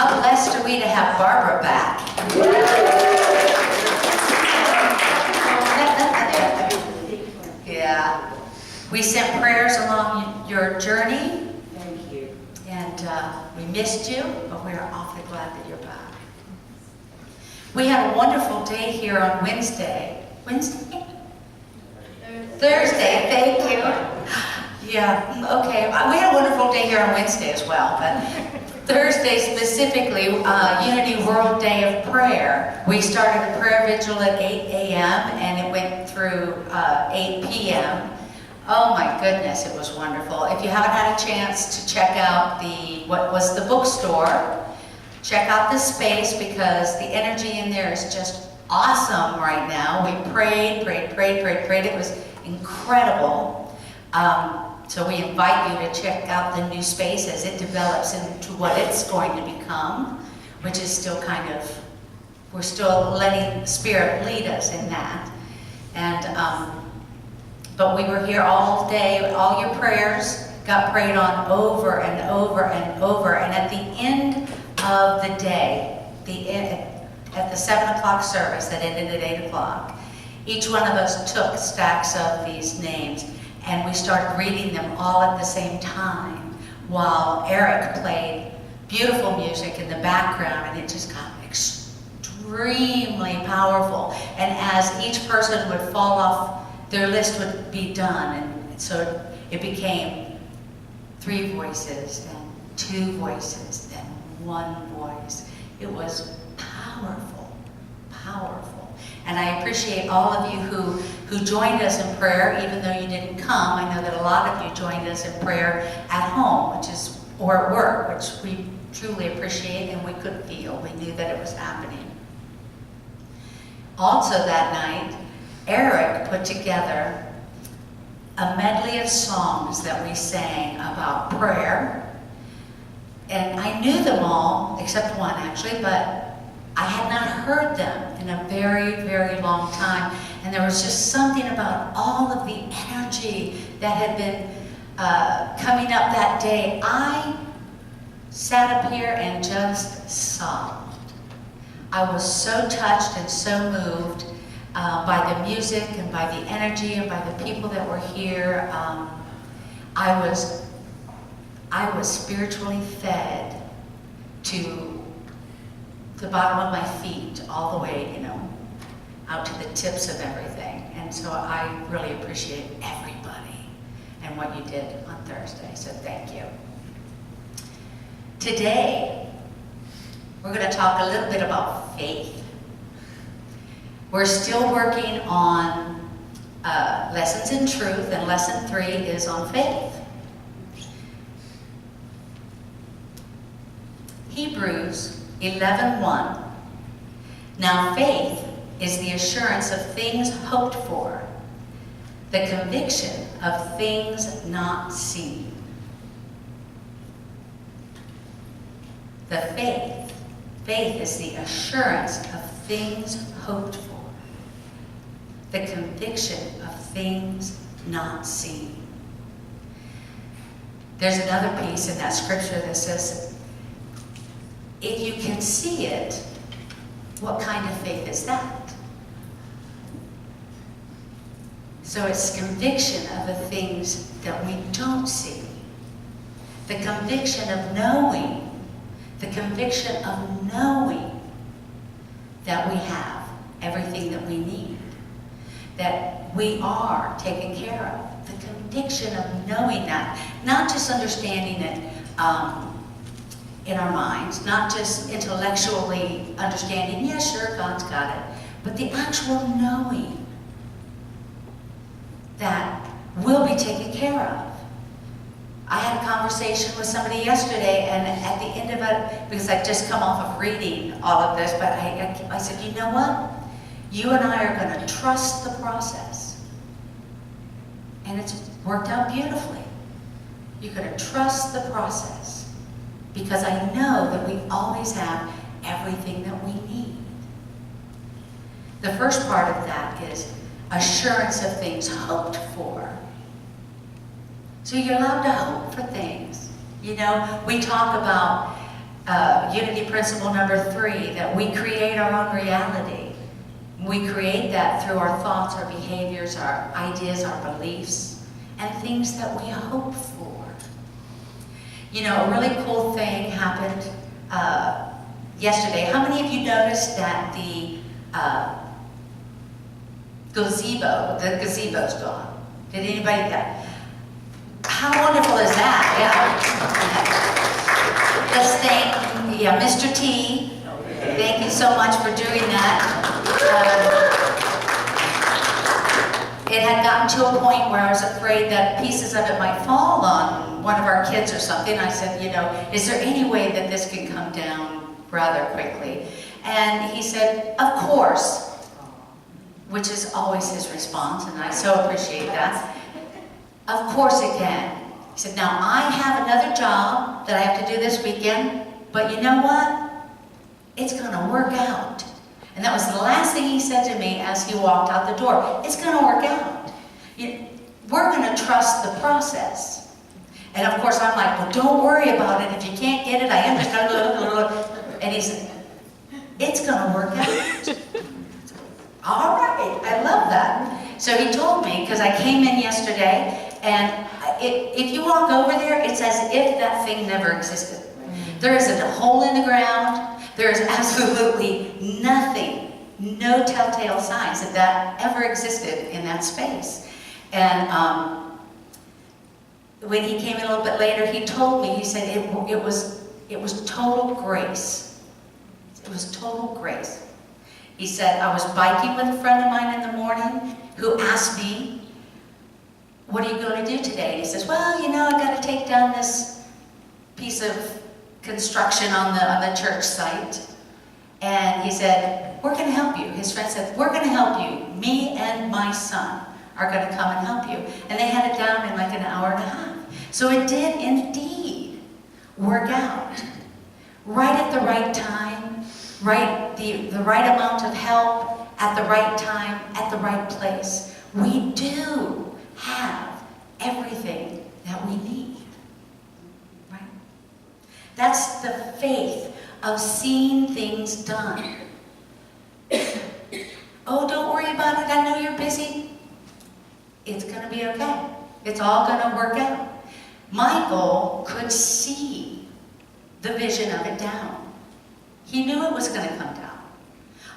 How blessed are we to have Barbara back? Yeah. We sent prayers along your journey. Thank you. And we missed you, but we are awfully glad that you're back. We had a wonderful day here on Wednesday. Wednesday? Thursday, thank you. Yeah, okay. We had a wonderful day here on Wednesday as well, but Thursday specifically, Unity World Day of Prayer. We started a prayer vigil at 8 a.m. and it went through 8 p.m. Oh my goodness, it was wonderful. If you haven't had a chance to check out what was the bookstore, check out this space because the energy in there is just awesome right now. We prayed. It was incredible. So we invite you to check out the new space as it develops into what it's going to become, which is still we're still letting Spirit lead us in that. And but we were here all day. All your prayers got prayed on over and over and over. And at the end of the day, at the 7 o'clock service that ended at 8 o'clock, each one of us took stacks of these names and we started reading them all at the same time while Eric played beautiful music in the background, and it just got extremely powerful. And as each person would fall off, their list would be done, and so it became 3 voices, then 2 voices, then 1 voice. It was powerful, powerful. And I appreciate all of you who joined us in prayer, even though you didn't come. I know that a lot of you joined us in prayer at home, or at work, which we truly appreciate and we could feel. We knew that it was happening. Also that night, Eric put together a medley of songs that we sang about prayer. And I knew them all, except one actually, but I had not heard them in a very, very long time. And there was just something about all of the energy that had been coming up that day. I sat up here and just sobbed. I was so touched and so moved by the music and by the energy and by the people that were here. I was spiritually fed to the bottom of my feet, all the way, out to the tips of everything. And so I really appreciate everybody and what you did on Thursday, so thank you. Today, we're going to talk a little bit about faith. We're still working on Lessons in Truth, and Lesson 3 is on faith. Hebrews 11:1. Now faith is the assurance of things hoped for, the conviction of things not seen. The faith is the assurance of things hoped for, the conviction of things not seen. There's another piece in that scripture that says, if you can see it, what kind of faith is that? So it's conviction of the things that we don't see. The conviction of knowing. The conviction of knowing that we have everything that we need. That we are taken care of. The conviction of knowing that. Not just understanding it in our minds, not just intellectually understanding, yeah, sure, God's got it, but the actual knowing that we'll be taken care of. I had a conversation with somebody yesterday, and at the end of it, because I'd just come off of reading all of this, but I said, you know what? You and I are going to trust the process. And it's worked out beautifully. You're going to trust the process. Because I know that we always have everything that we need. The first part of that is assurance of things hoped for. So you're allowed to hope for things. We talk about unity principle number 3, that we create our own reality. We create that through our thoughts, our behaviors, our ideas, our beliefs, and things that we hope for. You know, a really cool thing happened yesterday. How many of you noticed that the gazebo's gone? Did anybody that? How wonderful is that? Yeah. Let's thank, Mr. T. Thank you so much for doing that. It had gotten to a point where I was afraid that pieces of it might fall on one of our kids or something. I said, you know, is there any way that this can come down rather quickly? And he said, of course, which is always his response, and I so appreciate that. Of course it can. He said, now I have another job that I have to do this weekend, but you know what? It's gonna work out. And that was the last thing he said to me as he walked out the door. It's gonna work out. We're gonna trust the process. And of course I'm like, well, don't worry about it. If you can't get it, I understand. And he said, it's gonna work out. All right, I love that. So he told me, because I came in yesterday, and if you walk over there, it's as if that thing never existed. There isn't a hole in the ground. There is absolutely nothing, no telltale signs that that ever existed in that space. And when he came in a little bit later, he told me, he said it was total grace. It was total grace. He said, I was biking with a friend of mine in the morning who asked me, what are you going to do today? And he says, well, you know, I've got to take down this piece of construction on the church site. And he said, we're going to help you. His friend said, we're going to help you. Me and my son are going to come and help you. And they had it down in like an hour and a half. So it did indeed work out. Right at the right time, the right amount of help, at the right time, at the right place. We do have everything that we need. Right? That's the faith of seeing things done. Oh, don't worry about it. I know you're busy. It's going to be okay. It's all going to work out. Michael could see the vision of it down. He knew it was going to come down.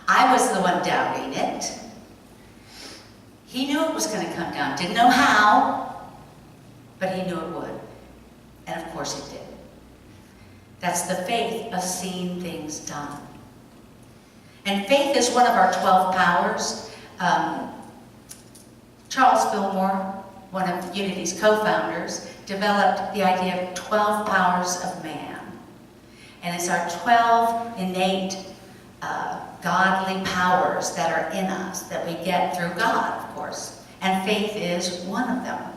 I was the one doubting it. He knew it was going to come down. Didn't know how, but he knew it would. And of course it did. That's the faith of seeing things done. And faith is one of our 12 powers. Charles Fillmore, one of Unity's co-founders, developed the idea of 12 powers of man. And it's our 12 innate godly powers that are in us that we get through God, of course. And faith is one of them.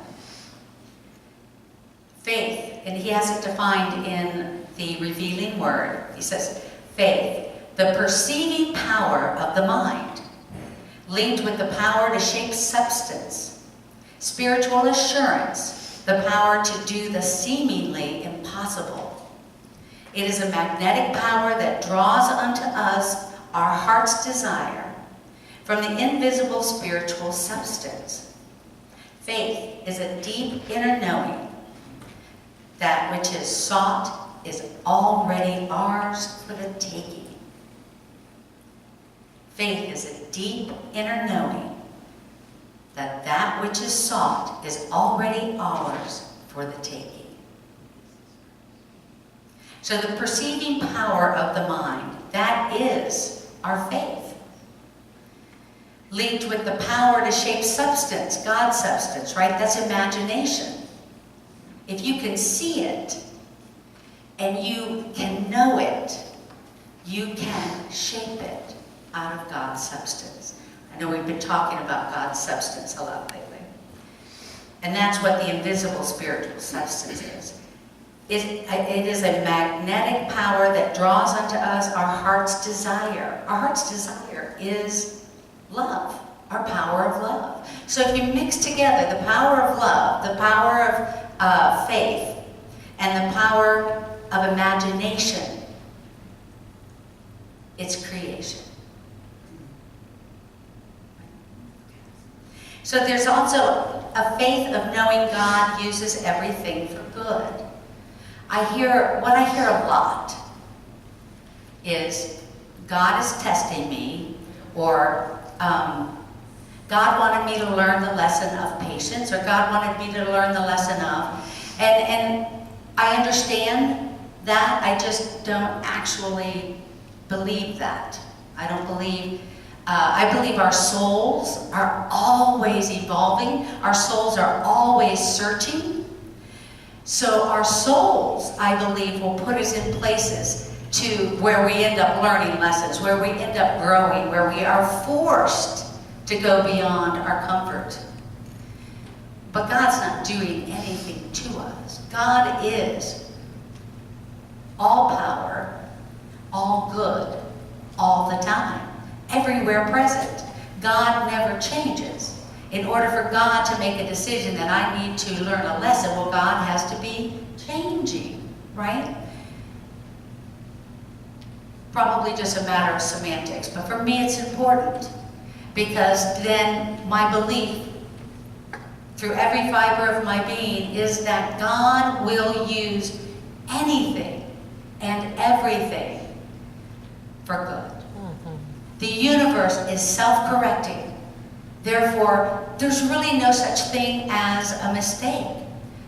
Faith, and he has it defined in the Revealing Word. He says, faith, the perceiving power of the mind, linked with the power to shape substance. Spiritual assurance, the power to do the seemingly impossible. It is a magnetic power that draws unto us our heart's desire from the invisible spiritual substance. Faith is a deep inner knowing that which is sought is already ours for the taking. Faith is a deep inner knowing that that which is sought is already ours for the taking. So the perceiving power of the mind, that is our faith. Linked with the power to shape substance, God's substance, right? That's imagination. If you can see it and you can know it, you can shape it out of God's substance. I know we've been talking about God's substance a lot lately. And that's what the invisible spiritual substance is. It is a magnetic power that draws unto us our heart's desire. Our heart's desire is love, our power of love. So if you mix together the power of love, the power of faith, and the power of imagination, It's creation. So there's also a faith of knowing God uses everything for good. What I hear a lot is God is testing me, or God wanted me to learn the lesson of patience, or God wanted me to learn the lesson of, and I understand that, I just don't actually believe that. I don't believe, I believe our souls are always evolving, our souls are always searching. So our souls, I believe, will put us in places to where we end up learning lessons, where we end up growing, where we are forced to go beyond our comfort. But God's not doing anything to us. God is all power, all good, all the time, everywhere present. God never changes. In order for God to make a decision that I need to learn a lesson, well, God has to be changing, right? Probably just a matter of semantics, but for me it's important, because then my belief through every fiber of my being is that God will use anything and everything for good. The universe is self-correcting. Therefore, there's really no such thing as a mistake.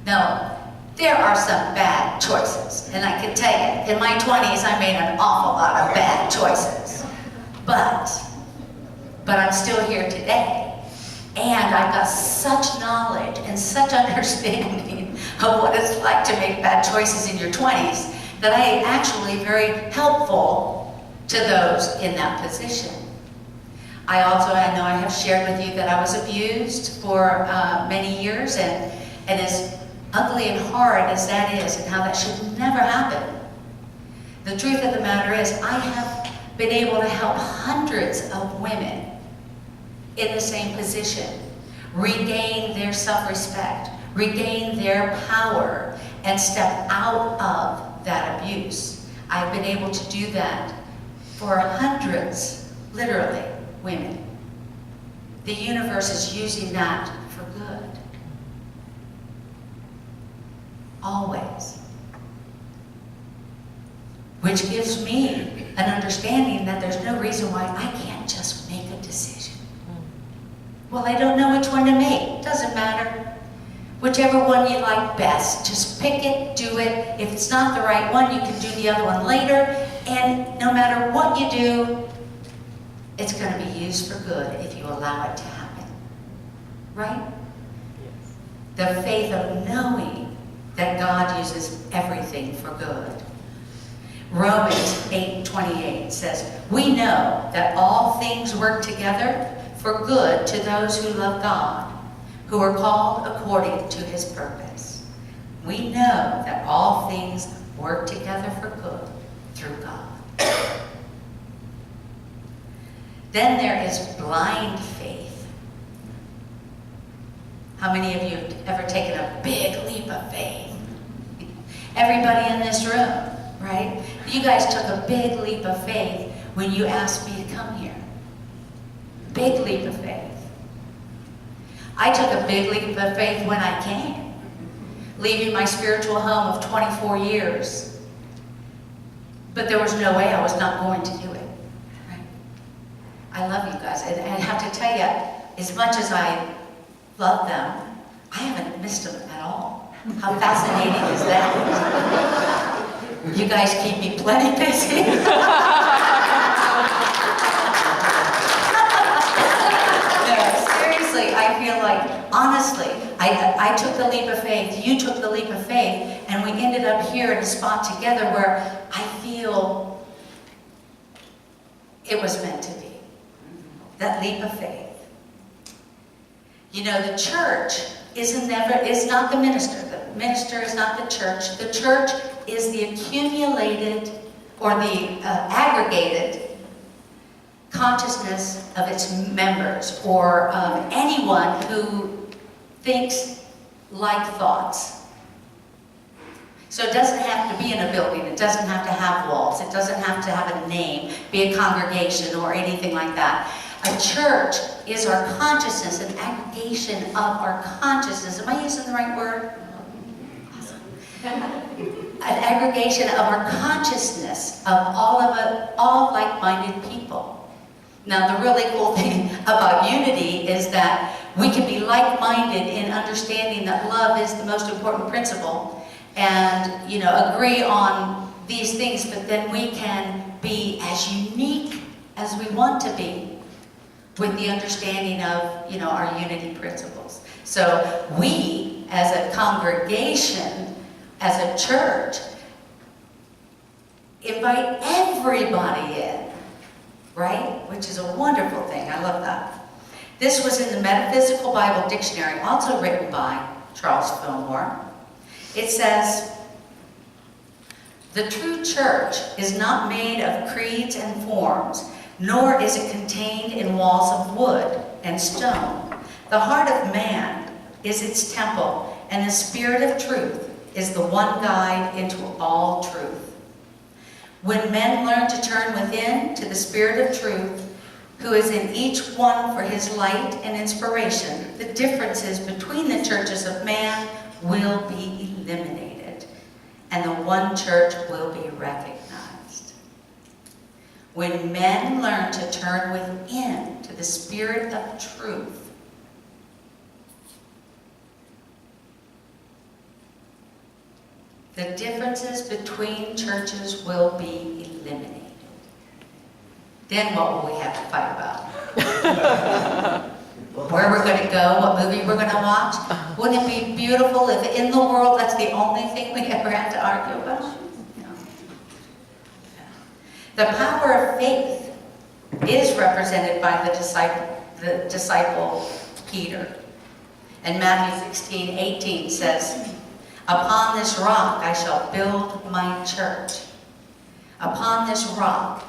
Now, there are some bad choices, and I can tell you, in my 20s, I made an awful lot of bad choices. But I'm still here today. And I've got such knowledge and such understanding of what it's like to make bad choices in your 20s that I am actually very helpful to those in that position. I know I have shared with you that I was abused for many years, and as ugly and hard as that is, and how that should never happen, the truth of the matter is I have been able to help hundreds of women in the same position regain their self-respect, regain their power, and step out of that abuse. I've been able to do that for hundreds, literally, women. The universe is using that for good. Always. Which gives me an understanding that there's no reason why I can't just make a decision. Well, I don't know which one to make. Doesn't matter. Whichever one you like best, just pick it, do it. If it's not the right one, you can do the other one later. And no matter what you do, it's going to be used for good if you allow it to happen. Right? Yes. The faith of knowing that God uses everything for good. Romans 8:28 says, "We know that all things work together for good to those who love God, who are called according to His purpose." We know that all things work together for good through God. Then there is blind faith. How many of you have ever taken a big leap of faith? Everybody in this room, right? You guys took a big leap of faith when you asked me to come here. Big leap of faith. I took a big leap of faith when I came, leaving my spiritual home of 24 years. But there was no way I was not going to do it. Right? I love you guys, and I have to tell you, as much as I love them, I haven't missed them at all. How fascinating is that? You guys keep me plenty busy. I feel like, honestly, I took the leap of faith, you took the leap of faith, and we ended up here in a spot together where I feel it was meant to be. That leap of faith. You know, the church is not the minister. The minister is not the church. The church is the accumulated or the aggregated consciousness of its members, or anyone who thinks like thoughts. So it doesn't have to be in a building, it doesn't have to have walls, it doesn't have to have a name, be a congregation or anything like that. A church is our consciousness, an aggregation of our consciousness. Am I using the right word? Awesome. An aggregation of our consciousness of all like-minded people. Now the really cool thing about unity is that we can be like-minded in understanding that love is the most important principle, and agree on these things, but then we can be as unique as we want to be with the understanding of our unity principles. So we as a congregation, as a church, invite everybody in, right? Which is a wonderful thing. I love that. This was in the Metaphysical Bible Dictionary, also written by Charles Fillmore. It says, "The true church is not made of creeds and forms, nor is it contained in walls of wood and stone. The heart of man is its temple, and the Spirit of truth is the one guide into all truth. When men learn to turn within to the Spirit of truth, who is in each one for his light and inspiration, the differences between the churches of man will be eliminated, and the one church will be recognized. When men learn to turn within to the Spirit of truth, the differences between churches will be eliminated. Then what will we have to fight about? Where we're going to go, what movie we're going to watch? Wouldn't it be beautiful if in the world that's the only thing we ever have to argue about? No. The power of faith is represented by the disciple Peter. And Matthew 16:18 says, "Upon this rock I shall build my church. Upon this rock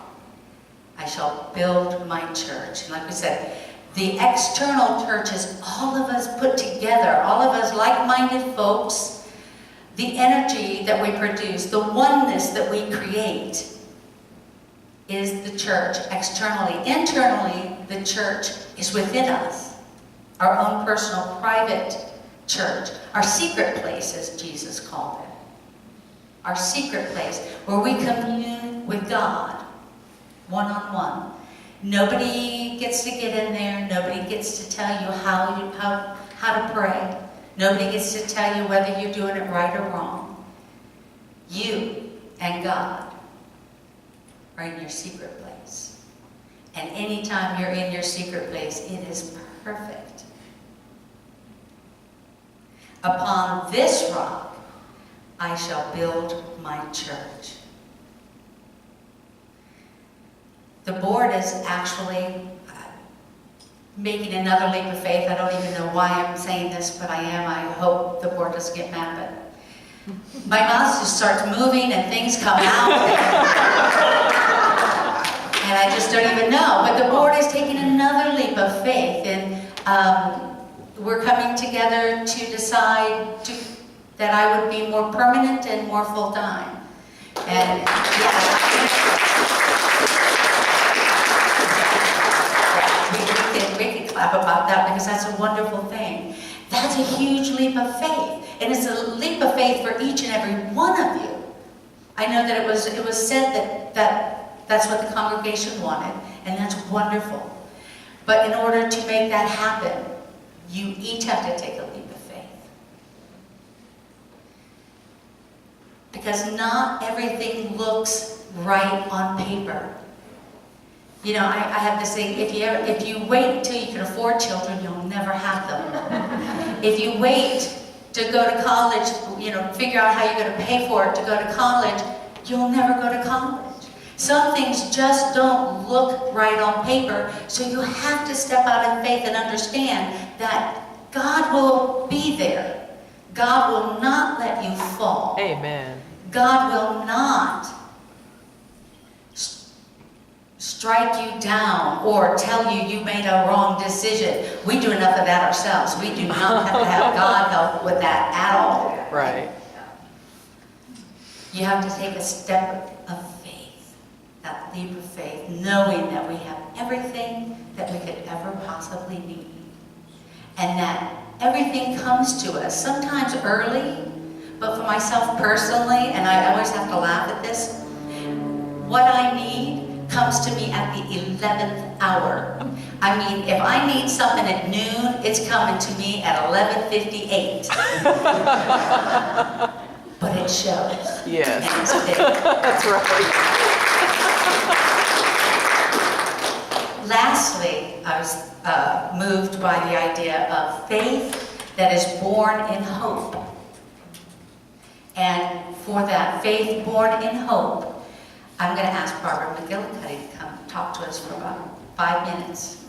I shall build my church." And like we said, the external church is all of us put together, all of us like-minded folks, the energy that we produce, the oneness that we create is the church externally. Internally, the church is within us, our own personal, private church, our secret place, as Jesus called it. Our secret place where we commune with God, one-on-one. Nobody gets to get in there. Nobody gets to tell you how to pray. Nobody gets to tell you whether you're doing it right or wrong. You and God are in your secret place. And anytime you're in your secret place, it is perfect. Upon this rock, I shall build my church. The board is actually making another leap of faith. I don't even know why I'm saying this, but I am. I hope the board doesn't get mad, but my mouth just starts moving and things come out. And I just don't even know. But the board is taking another leap of faith, and we're coming together to decide that I would be more permanent and more full-time. And we can clap about that because that's a wonderful thing. That's a huge leap of faith. And it's a leap of faith for each and every one of you. I know that it was said that that's what the congregation wanted, and that's wonderful. But in order to make that happen, you each have to take a leap of faith. Because not everything looks right on paper. You know, I have this thing, if you wait until you can afford children, you'll never have them. If you wait to go to college, figure out how you're going to pay for it to go to college, you'll never go to college. Some things just don't look right on paper, so you have to step out in faith and understand that God will be there. God will not let you fall. Amen. God will not strike you down or tell you you made a wrong decision. We do enough of that ourselves. We do not have to have God help with that at all. Right. You have to take a step of faith, that leap of faith, knowing that we have everything that we could ever possibly need. And that everything comes to us, sometimes early, but for myself personally, and I always have to laugh at this, what I need comes to me at the 11th hour. I mean, if I need something at noon, it's coming to me at 11:58. But it shows. Yes. And it's big. That's right. Lastly, I was moved by the idea of faith that is born in hope. And for that faith born in hope, I'm going to ask Barbara McGillicuddy to come talk to us for about 5 minutes.